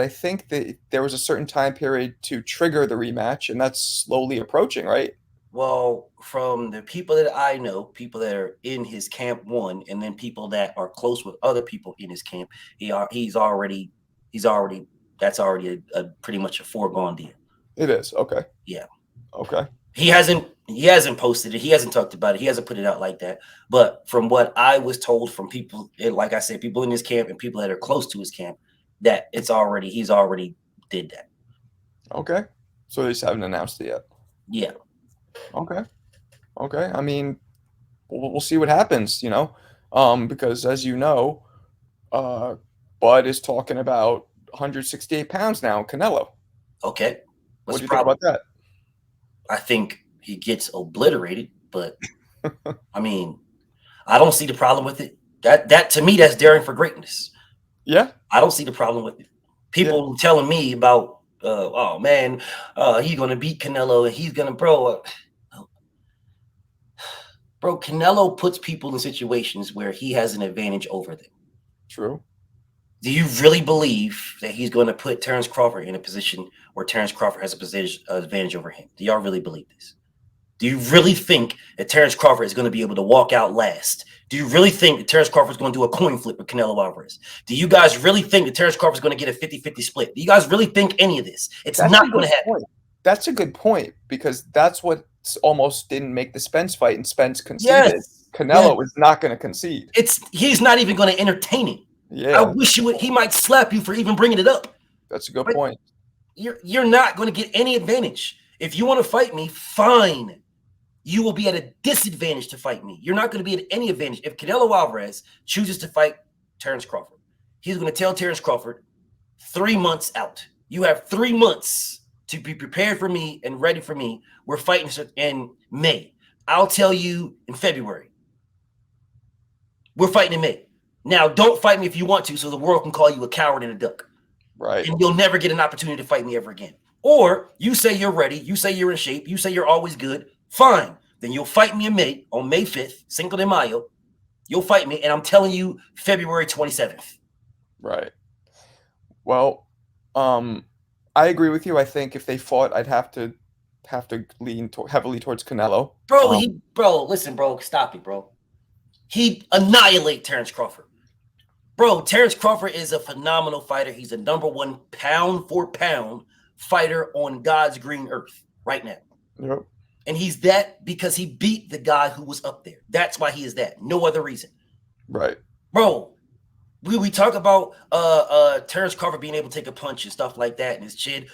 I think that there was a certain time period to trigger the rematch, and that's slowly approaching, right? Well, from the people that I know, people that are in his camp, one, and then people that are close with other people in his camp, he's already that's already a pretty much a foregone deal. It is. Okay. Yeah. Okay. He hasn't posted it. He hasn't talked about it. He hasn't put it out like that. But from what I was told from people, like I said, people in his camp and people that are close to his camp, that he's already did that. Okay. So they just haven't announced it yet. Yeah. Okay. Okay. I mean, we'll see what happens, because as you know, uh, Bud is talking about 168 pounds now, Canelo. Okay. What What's do the you think problem? about that? I think he gets obliterated, but I mean, I don't see the problem with it. That to me, that's daring for greatness. Yeah. I don't see the problem with it. Yeah. People telling me about, oh man, he's gonna beat Canelo and he's gonna bro. Canelo puts people in situations where he has an advantage over them. True. Do you really believe that he's going to put Terrence Crawford in a position where Terrence Crawford has a position advantage over him? Do y'all really believe this? Do you really think that Terrence Crawford is going to be able to walk out last? Do you really think that Terrence Crawford is going to do a coin flip with Canelo Alvarez? Do you guys really think that Terrence Crawford is going to get a 50-50 split? Do you guys really think any of this? It's That's a not going good to happen. point. That's a good point because that's what almost didn't make the Spence fight, and Spence conceded. Yes. Canelo was not going to concede. He's not even going to entertain it. I Yeah, wish he might slap you for even bringing it up. that's a good But point. you're not going to get any advantage. If you want to fight me, fine. You will be at a disadvantage to fight me. You're not going to be at any advantage. If Canelo Alvarez chooses to fight Terrence Crawford, he's going to tell Terrence Crawford 3 months out. You have 3 months to be prepared for me and ready for me. We're fighting in May. I'll tell you in February. We're fighting in May. Now, don't fight me if you want to, so the world can call you a coward and a duck. Right. And you'll never get an opportunity to fight me ever again. Or you say you're ready. You say you're in shape. You say you're always good. Fine. Then you'll fight me in May, on May 5th, Cinco de Mayo. You'll fight me, and I'm telling you, February 27th. Right. Well, I agree with you. I think if they fought, I'd have to lean heavily towards Canelo. Listen, bro, stop it, bro. He'd annihilate Terrence Crawford. Bro, Terrence Crawford is a phenomenal fighter. He's a #1 pound for pound fighter on God's green earth right now. Yep. And he's that because he beat the guy who was up there. That's why he is that. No other reason. Right. Bro, we talk about Terrence Crawford being able to take a punch and stuff like that and his chin.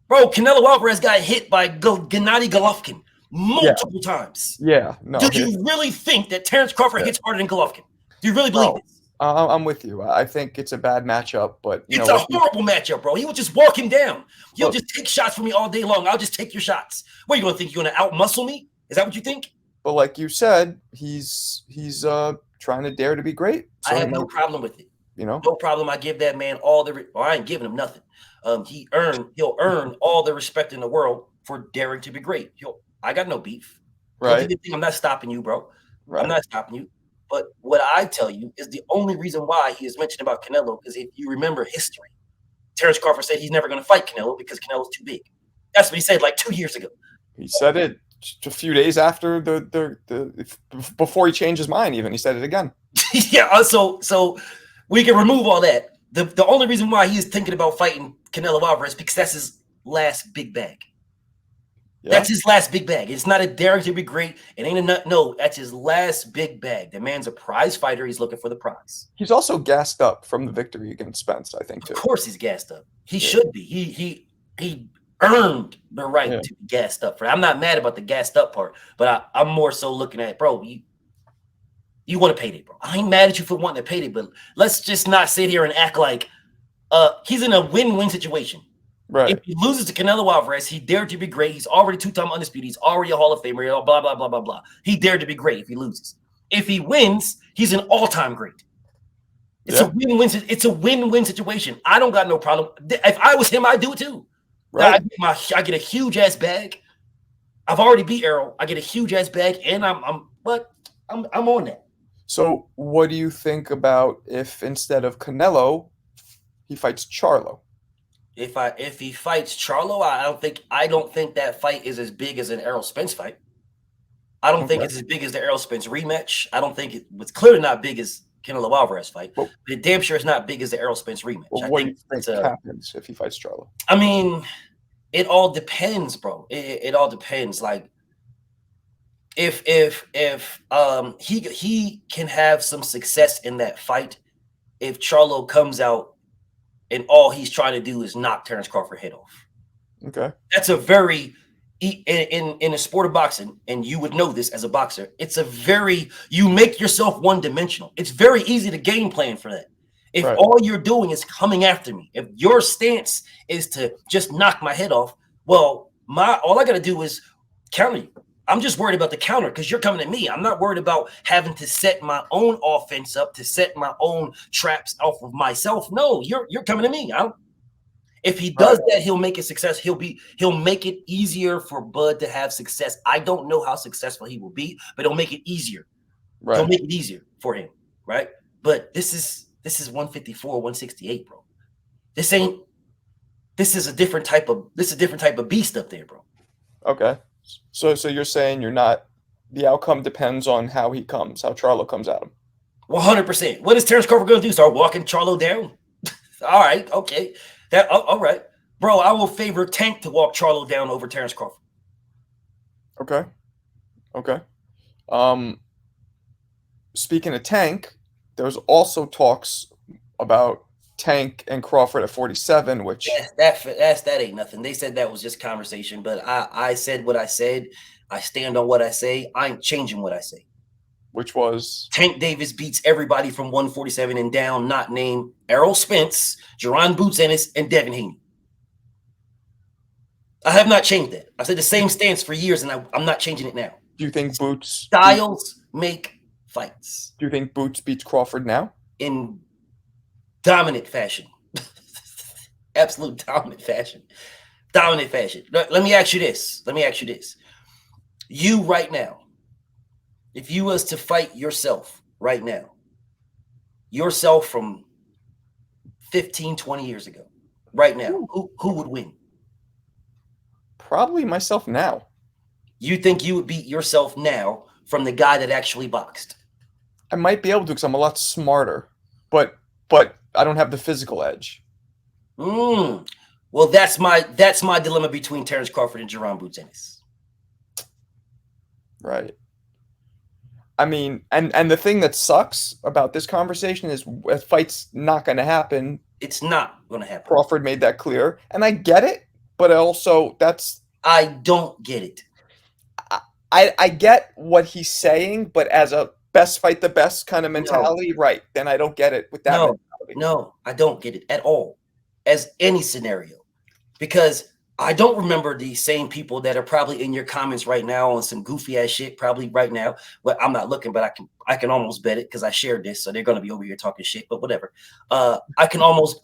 Bro, Canelo Alvarez got hit by Gennady Golovkin multiple times. Yeah. No. Do you really think that Terrence Crawford hits harder than Golovkin? Do you really believe this? I'm with you. I think it's a bad matchup, but it's a horrible matchup, bro. He would just walk him down. You'll just take shots from me all day long. I'll just take your shots. What, you gonna think you're gonna outmuscle me? Is that what you think? But like you said, he's trying to dare to be great. So I have no problem with it. No problem. I give that man all the. I ain't giving him nothing. He'll earn all the respect in the world for daring to be great. I got no beef. Right. I'm not stopping you, bro. Right. I'm not stopping you. But what I tell you is the only reason why he is mentioned about Canelo is if you remember history. Terrence Crawford said he's never going to fight Canelo because Canelo's too big. That's what he said like 2 years ago. He said it a few days after before he changed his mind. Even he said it again. Yeah. So we can remove all that. The only reason why he is thinking about fighting Canelo Alvarez because that's his last big bag. Yeah. That's his last big bag. It's not a daring to be great. It ain't a nut. No, that's his last big bag. The man's a prize fighter. He's looking for the prize. He's also gassed up from the victory against Spence, I think, too. Of course he's gassed up. He should be. He earned the right to be gassed up. I'm not mad about the gassed up part, but I'm more so looking at, bro, you want to pay it, bro. I ain't mad at you for wanting to pay it, but let's just not sit here and act like he's in a win-win situation. Right. If he loses to Canelo Alvarez, he dared to be great. He's already 2-time undisputed. He's already a Hall of Famer. Blah, blah, blah, blah, blah. He dared to be great if he loses. If he wins, he's an all-time great. It's a win-win. It's a win-win situation. I don't got no problem. If I was him, I'd do it too. Right. I get a huge-ass bag. I've already beat Errol. I get a huge-ass bag, and I'm on that. So what do you think about if instead of Canelo, he fights Charlo. If he fights Charlo, I don't think that fight is as big as an Errol Spence fight. I don't think Okay. it's as big as the Errol Spence rematch. I don't think it was clearly not big as Canelo Alvarez fight. Well, But it damn sure is not big as the Errol Spence rematch. well, I what do you think think happens if he fights Charlo? I mean, it all depends, bro. It all depends. Like if he can have some success in that fight, if Charlo comes out and all he's trying to do is knock Terrence Crawford head off. Okay. That's a very in the sport of boxing, and you would know this as a boxer, it's a very you make yourself one-dimensional. It's very easy to game plan for that. If Right. all you're doing is coming after me, if your stance is to just knock my head off, well, all I got to do is counter you. I'm just worried about the counter because you're coming at me. I'm not worried about having to set my own offense up, to set my own traps off of myself. No, you're coming at me. If he does that, he'll make it success. He'll make it easier for Bud to have success. I don't know how successful he will be, but it'll make it easier. Right. He'll make it easier for him, right? But this is 154, 168, bro. This is a different type of beast up there, bro. Okay. So you're saying the outcome depends on how he comes, how Charlo comes at him. 100%. What is Terrence Crawford going to do? Start walking Charlo down? All right, okay. All right. Bro, I will favor Tank to walk Charlo down over Terrence Crawford. Okay. Speaking of Tank, there's also talks about Tank and Crawford at 47, which that ain't nothing. They said that was just conversation, but I said what I said. I stand on what I say. I ain't changing what I say. Which was Tank Davis beats everybody from 147 and down, not named Errol Spence, Jerron Boots Ennis, and Devin Haney. I have not changed that. I've said the same stance for years, and I'm not changing it now. Do you think Boots styles make fights? Do you think Boots beats Crawford now? In dominant fashion. Absolute dominant fashion. Dominant fashion. Let me ask you this. You right now, if you was to fight yourself right now, yourself from 15, 20 years ago, right now, who would win? Probably myself now. You think you would beat yourself now from the guy that actually boxed? I might be able to because I'm a lot smarter, but I don't have the physical edge. Well, that's my dilemma between Terrence Crawford and Jerron Boots Ennis. Right. I mean, and the thing that sucks about this conversation is a fight's not going to happen. It's not going to happen. Crawford made that clear, and I get it, but also I don't get it. I get what he's saying, but as a best fight the best kind of mentality, right? Then I don't get it with that mentality. No, I don't get it at all, as any scenario, because I don't remember the same people that are probably in your comments right now on some goofy ass shit. Probably right now. Well, I'm not looking, but I can almost bet it because I shared this, so they're going to be over here talking shit. But whatever. I can almost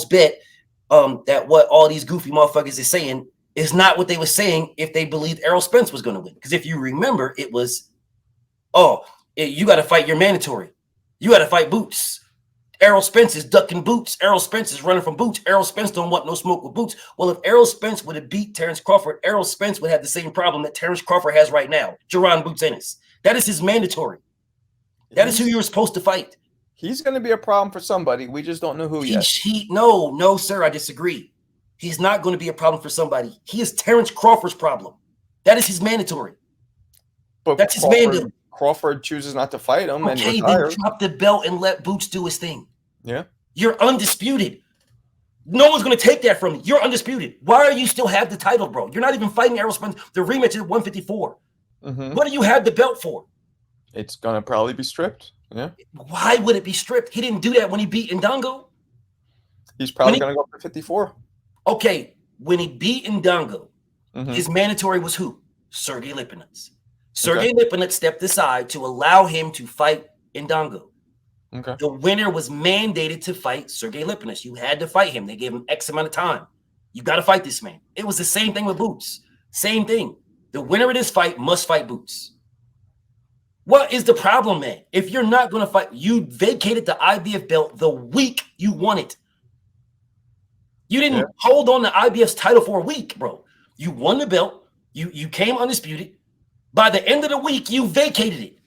bet that what all these goofy motherfuckers is saying is not what they were saying if they believed Errol Spence was going to win. Because if you remember, it was, you got to fight your mandatory. You got to fight Boots. Errol Spence is ducking Boots. Errol Spence is running from Boots. Errol Spence don't want no smoke with Boots. Well, if Errol Spence would have beat Terrence Crawford, Errol Spence would have the same problem that Terrence Crawford has right now. Jerron Boots Ennis. That is his mandatory. That is who you're supposed to fight. He's going to be a problem for somebody. We just don't know who yet. No, sir, I disagree. He's not going to be a problem for somebody. He is Terrence Crawford's problem. That is his mandatory. But that's his mandatory. Crawford chooses not to fight him and then drop the belt and let Boots do his thing. Yeah. You're undisputed. No one's going to take that from you. You're undisputed. Why do you still have the title, bro? You're not even fighting Errol Spence. The rematch is 154. Mm-hmm. What do you have the belt for? It's going to probably be stripped. Yeah. Why would it be stripped? He didn't do that when he beat Ndongo. He's probably going to go for 54. Okay. When he beat Ndongo, his mandatory was who? Sergey Lipinets. Sergey Lipinets stepped aside to allow him to fight Ndongo. Okay. The winner was mandated to fight Sergey Lipinets. You had to fight him. They gave him X amount of time. You got to fight this man. It was the same thing with Boots. Same thing. The winner of this fight must fight Boots. What is the problem, man? If you're not going to fight, you vacated the IBF belt the week you won it. You didn't Yeah. hold on to IBF's title for a week, bro. You won the belt. You came undisputed. By the end of the week, you vacated it.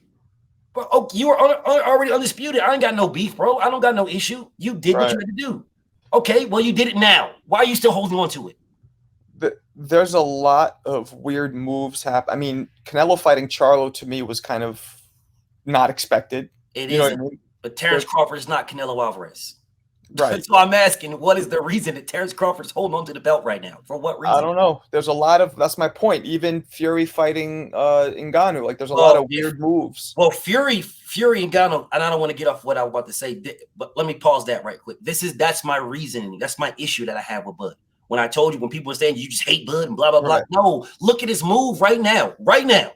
Bro, oh, you were already undisputed. I ain't got no beef, bro. I don't got no issue. You did what you had to do. Okay, well, you did it now. Why are you still holding on to it? There's a lot of weird moves happen. I mean, Canelo fighting Charlo to me was kind of not expected. It you know what I isn't. mean? But Terrence Crawford is not Canelo Alvarez. Right. So I'm asking, what is the reason that Terrence Crawford is holding on to the belt right now? For what reason? I don't know. There's a lot of, that's my point. Even Fury fighting Ngannou, like there's a lot of weird moves. Well, Fury and Ngannou, and I don't want to get off what I was about to say, but let me pause that right quick. That's my reasoning. That's my issue that I have with Bud. When I told you, when people were saying you just hate Bud and blah, blah, blah. Right. No, look at his move right now. Right now.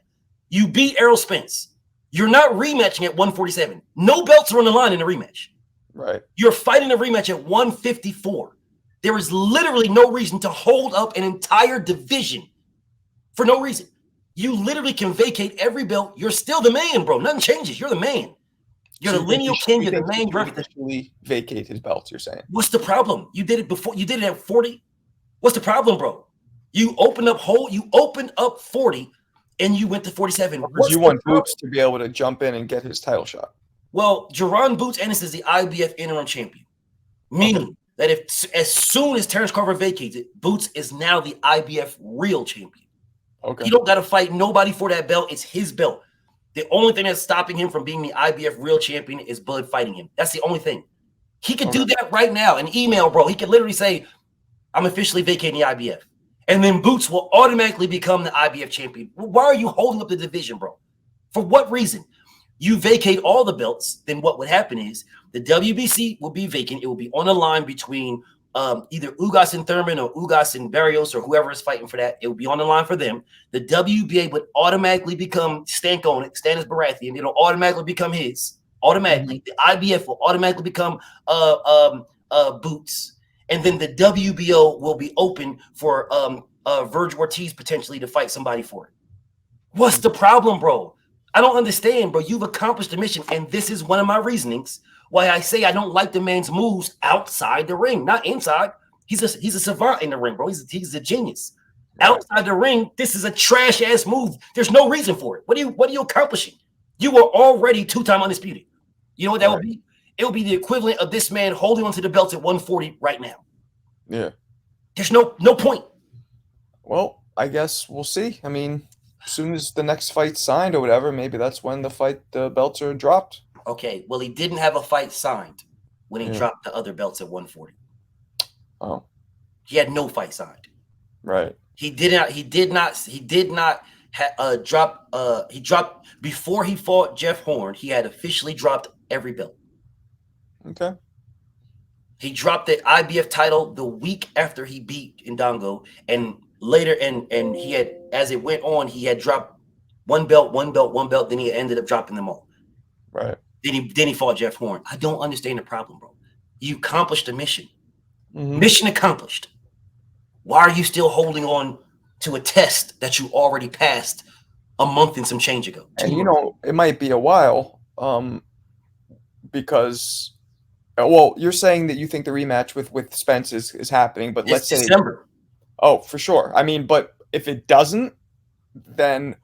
You beat Errol Spence. You're not rematching at 147. No belts are on the line in the rematch. Right. You're fighting a rematch at 154. There is literally no reason to hold up an entire division for no reason. You literally can vacate every belt. You're still the man, bro. Nothing changes. You're the man. You're the lineal king. You're the man. You're officially vacate his belts, you're saying. What's the problem? You did it before. You did it at 40. What's the problem, bro? You opened up 40 and you went to 47. Because you want Boots to be able to jump in and get his title shot. Well, Jerron Boots Ennis is the IBF interim champion, meaning that as soon as Terrence Crawford vacates it, Boots is now the IBF real champion. Okay. He don't got to fight nobody for that belt. It's his belt. The only thing that's stopping him from being the IBF real champion is Bud fighting him. That's the only thing. He could do that right now. An email, bro. He could literally say, I'm officially vacating the IBF. And then Boots will automatically become the IBF champion. Why are you holding up the division, bro? For what reason? You vacate all the belts, then what would happen is the WBC will be vacant. It will be on a line between either Ugas and Thurman or Ugas and Barrios or whoever is fighting for that. It will be on the line for them. The WBA would automatically become Stanis Baratheon. It'll automatically become his. Automatically. The IBF will automatically become Boots. And then the WBO will be open for Virgil Ortiz potentially to fight somebody for it. What's the problem, bro? I don't understand, bro. You've accomplished the mission. And this is one of my reasonings why I say I don't like the man's moves outside the ring, not inside. He's a savant in the ring, bro. He's a genius. Right. Outside the ring, this is a trash ass move. There's no reason for it. What are you accomplishing? You were already 2-time undisputed. You know what that would be? It would be the equivalent of this man holding onto the belts at 140 right now. Yeah. There's no point. Well, I guess we'll see. I mean, as soon as the next fight's signed or whatever, maybe that's when the belts are dropped. Okay, well, he didn't have a fight signed when he dropped the other belts at 140. Oh. He had no fight signed. Right. He did not drop he dropped before he fought Jeff Horn. He had officially dropped every belt. Okay. He dropped the IBF title the week after he beat Indongo, and later, and he had, as it went on, he had dropped one belt. Then he ended up dropping them all. Right. Then he fought Jeff Horn. I don't understand the problem, bro. You accomplished the mission. Mission accomplished. Why are you still holding on to a test that you already passed a month and some change ago? And it might be a while, because. Well, you're saying that you think the rematch with Spence is happening, but let's say December. Oh, for sure. I mean, but if it doesn't, then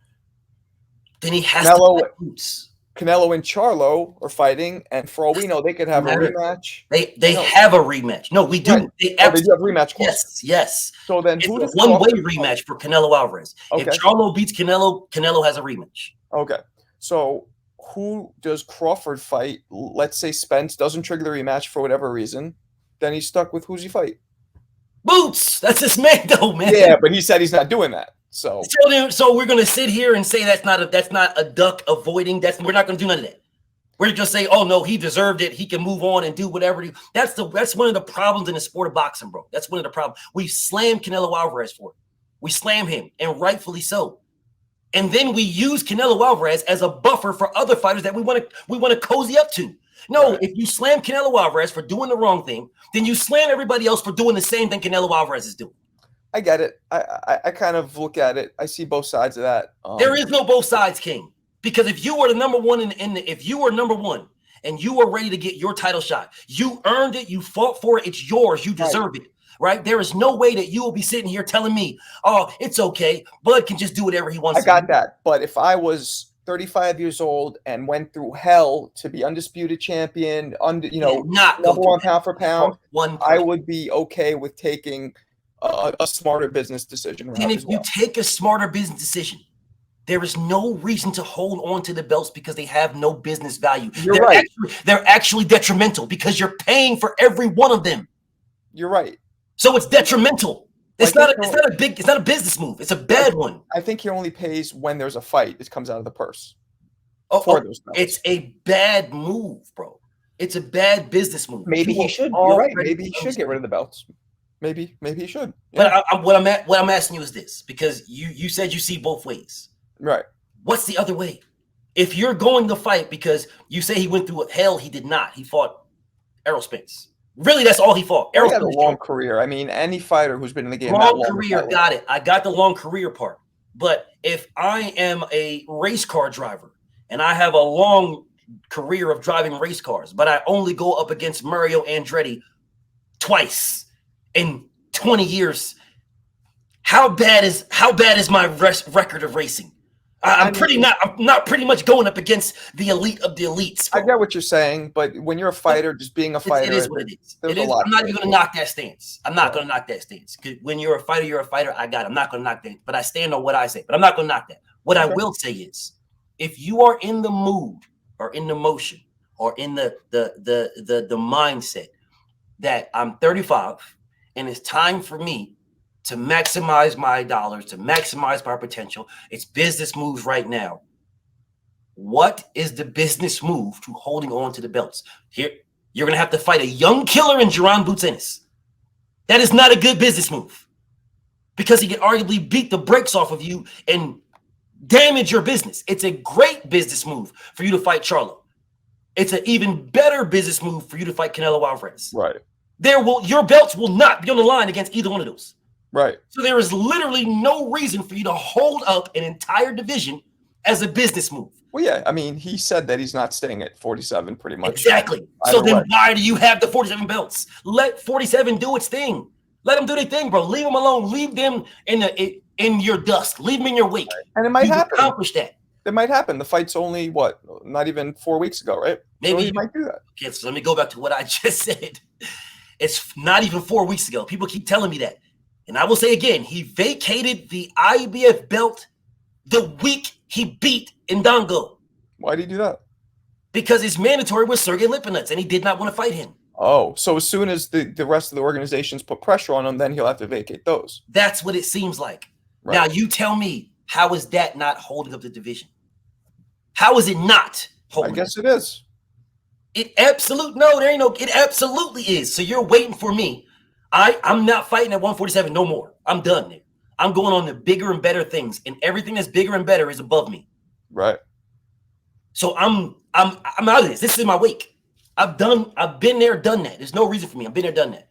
he has to fight Boots. Canelo and Charlo are fighting, and for all we know, they could have a rematch. They have a rematch. No, we do. Right. They do have a rematch. Yes. So then, it's a one-way rematch for Canelo Alvarez. Okay. If Charlo beats Canelo, Canelo has a rematch. Okay. So who does Crawford fight? Let's say Spence doesn't trigger the rematch for whatever reason. Then he's stuck with who's he fight? Boots. That's his man, though, man. Yeah, but he said he's not doing that. So we're gonna sit here and say that's not a duck avoiding. We're not gonna do none of that. We're just say, oh no, he deserved it. He can move on and do whatever. That's one of the problems in the sport of boxing, bro. That's one of the problems. We slam Canelo Alvarez for it. We slam him, and rightfully so. And then we use Canelo Alvarez as a buffer for other fighters that we want to cozy up to. No, If you slam Canelo Alvarez for doing the wrong thing, then you slam everybody else for doing the same thing Canelo Alvarez is doing. I get it. I kind of look at it. I see both sides of that. There is no both sides, King. Because if you were the number one if you were number one and you were ready to get your title shot, you earned it, you fought for it, it's yours, you deserve it. right? There is no way that you will be sitting here telling me, oh, it's okay. Bud can just do whatever he wants I to got do. that. But if I was 35 years old and went through hell to be undisputed champion, Not go number through one pound for pound, one I person. would be okay with taking a smarter business decision Then route if as you well. take a smarter business decision, there is no reason to hold on to the belts because they have no business value. You're right. They're actually detrimental because you're paying for every one of them. You're right. So it's detrimental. It's not a business move. It's a bad one. I think he only pays when there's a fight. It comes out of the purse. It's a bad move, bro. It's a bad business move. Maybe he should. You're right. Maybe he should get rid of the belts. Maybe he should. Yeah. But what I'm asking you is this, because you said you see both ways. Right. What's the other way? If you're going to fight because you say he went through hell, he did not. He fought Errol Spence. Really, that's all he fought. He had a long career. I mean, any fighter who's been in the game that long career, got it. I got the long career part. But if I am a race car driver and I have a long career of driving race cars, but I only go up against Mario Andretti twice in 20 years, how bad is my record of racing? I'm not pretty much going up against the elite of the elites. I get what you're saying, but when you're a fighter, just being a fighter, it is what it is. I'm not even going to knock that stance. I'm not going to knock that stance. When you're a fighter, you're a fighter. I got it. I'm not going to knock that, but I stand on what I say. But I'm not going to knock that. What I will say is, if you are in the mood or in the motion or in the mindset that I'm 35 and it's time for me to maximize my dollars, to maximize my potential. It's business moves right now. What is the business move to holding on to the belts? Here, you're going to have to fight a young killer in Jaron Boots Ennis. That is not a good business move because he can arguably beat the brakes off of you and damage your business. It's a great business move for you to fight Charlo. It's an even better business move for you to fight Canelo Alvarez. Right. Your belts will not be on the line against either one of those. Right. So there is literally no reason for you to hold up an entire division as a business move. Well, yeah. I mean, he said that he's not staying at 47 pretty much. Exactly. So then why do you have the 47 belts? Let 47 do its thing. Let them do their thing, bro. Leave them alone. Leave them in your dust. Leave them in your wake. And it might happen. Accomplish that. It might happen. The fight's only, not even 4 weeks ago, right? Maybe so he might do that. Okay, so let me go back to what I just said. It's not even 4 weeks ago. People keep telling me that. And I will say again, he vacated the IBF belt the week he beat Ndongo. Why did he do that? Because it's mandatory with Sergey Lipinets, and he did not want to fight him. Oh, so as soon as the rest of the organizations put pressure on him, then he'll have to vacate those. That's what it seems like. Right. Now, you tell me, how is that not holding up the division? How is it not holding up? I guess it is. It absolutely is. So you're waiting for me. I'm not fighting at 147 no more. I'm done there. I'm going on to bigger and better things, and everything that's bigger and better is above me. Right. So I'm out of this. This is my wake. I've been there, done that. There's no reason for me. I've been there, done that.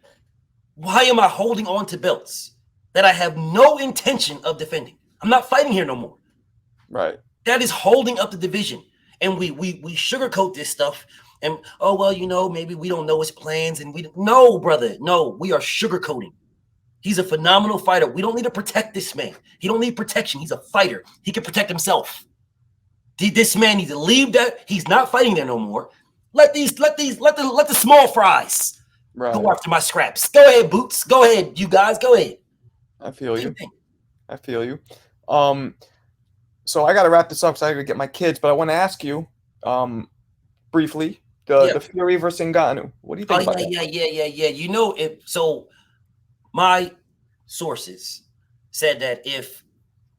Why am I holding on to belts that I have no intention of defending? I'm not fighting here no more. Right. That is holding up the division. And we sugarcoat this stuff. And, maybe we don't know his plans. And no, brother. No, we are sugarcoating. He's a phenomenal fighter. We don't need to protect this man. He don't need protection. He's a fighter. He can protect himself. This man needs to leave that. He's not fighting there no more. Let the small fries go after my scraps. Go ahead, Boots. Go ahead, you guys. Go ahead. I feel you. So I got to wrap this up because I got to get my kids. But I want to ask you, briefly, the Fury versus Ngannou. What do you think about that? Yeah. So my sources said that if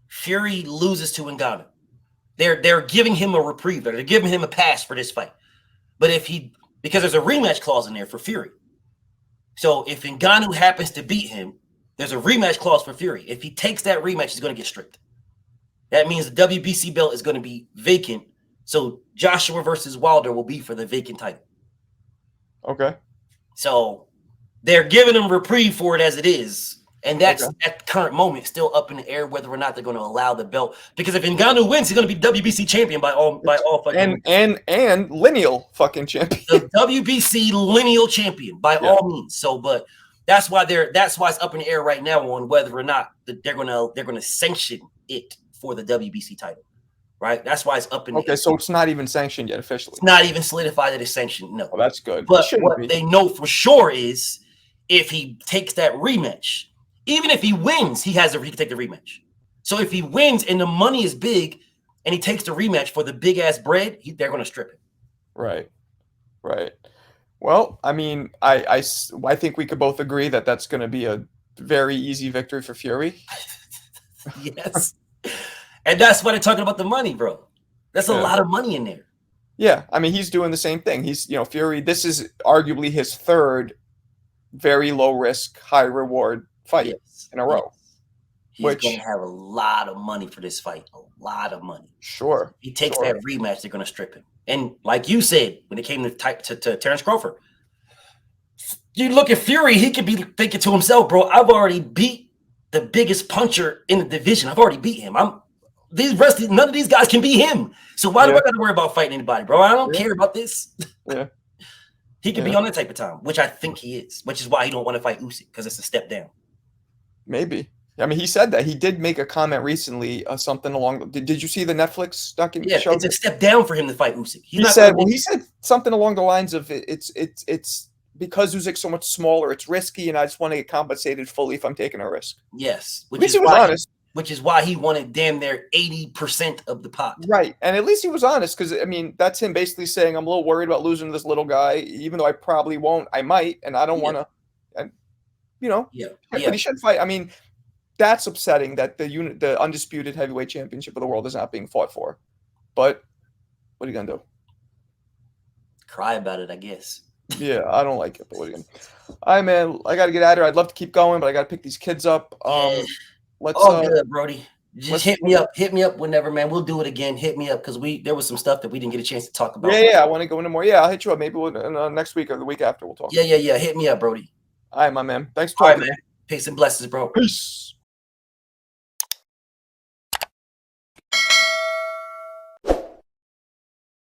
Fury loses to Ngannou, they're giving him a reprieve. They're giving him a pass for this fight. But because there's a rematch clause in there for Fury. So if Ngannou happens to beat him, there's a rematch clause for Fury. If he takes that rematch, he's going to get stripped. That means the WBC belt is going to be vacant. So Joshua versus Wilder will be for the vacant title. Okay. So they're giving him reprieve for it as it is. And that's at the current moment still up in the air whether or not they're going to allow the belt. Because if Ngannou wins, he's going to be WBC champion by all fucking and lineal fucking champion. The WBC lineal champion by all means. So, but That's why it's up in the air right now on whether or not they're gonna sanction it for the WBC title. Right? That's why it's up in the Okay, air. so it's not even sanctioned yet officially. It's not even solidified that it's sanctioned. No. Well, that's good. But what they know for sure is if he takes that rematch, even if he wins, he can take the rematch. So if he wins and the money is big and he takes the rematch for the big ass bread, they're going to strip him. Right. Right. Well, I mean, I think we could both agree that that's going to be a very easy victory for Fury. Yes. And that's why they're talking about the money, bro. That's a lot of money in there. Yeah. I mean, he's doing the same thing. He's, Fury, this is arguably his third very low risk, high reward fight in a row. He's going to have a lot of money for this fight. A lot of money. Sure. He takes that rematch, they're going to strip him. And like you said, when it came to Terrence Crawford, you look at Fury, he could be thinking to himself, bro, I've already beat the biggest puncher in the division. I've already beat him. None of these guys can beat him. So why do I got to worry about fighting anybody, bro? I don't care about this. Yeah. He could be on that type of time, which I think he is, which is why he don't want to fight Usyk, because it's a step down. Maybe. I mean, he said that. He did make a comment recently, something along. Did you see the Netflix documentary? Yeah, it's a step down for him to fight Usyk. He said something along the lines of it's because Usyk's so much smaller, it's risky, and I just want to get compensated fully if I'm taking a risk. Yes, which is honest. Which is why he wanted damn near 80% of the pot. Right, and at least he was honest, because I mean that's him basically saying I'm a little worried about losing to this little guy, even though I probably won't. I might, and I don't want to. And but he should fight. I mean, that's upsetting that the undisputed heavyweight championship of the world is not being fought for. But what are you gonna do? Cry about it, I guess. Yeah, I don't like it, but what are you gonna do? All right, man, I got to get out of here. I'd love to keep going, but I got to pick these kids up. Let's good, Brody. Just hit me up. Hit me up whenever, man. We'll do it again. Hit me up because there was some stuff that we didn't get a chance to talk about. Yeah, I want to go into more. Yeah, I'll hit you up. Maybe next week or the week after we'll talk. Yeah. Hit me up, Brody. All right, my man. Thanks for talking. All right, man. Peace and blessings, bro. Peace.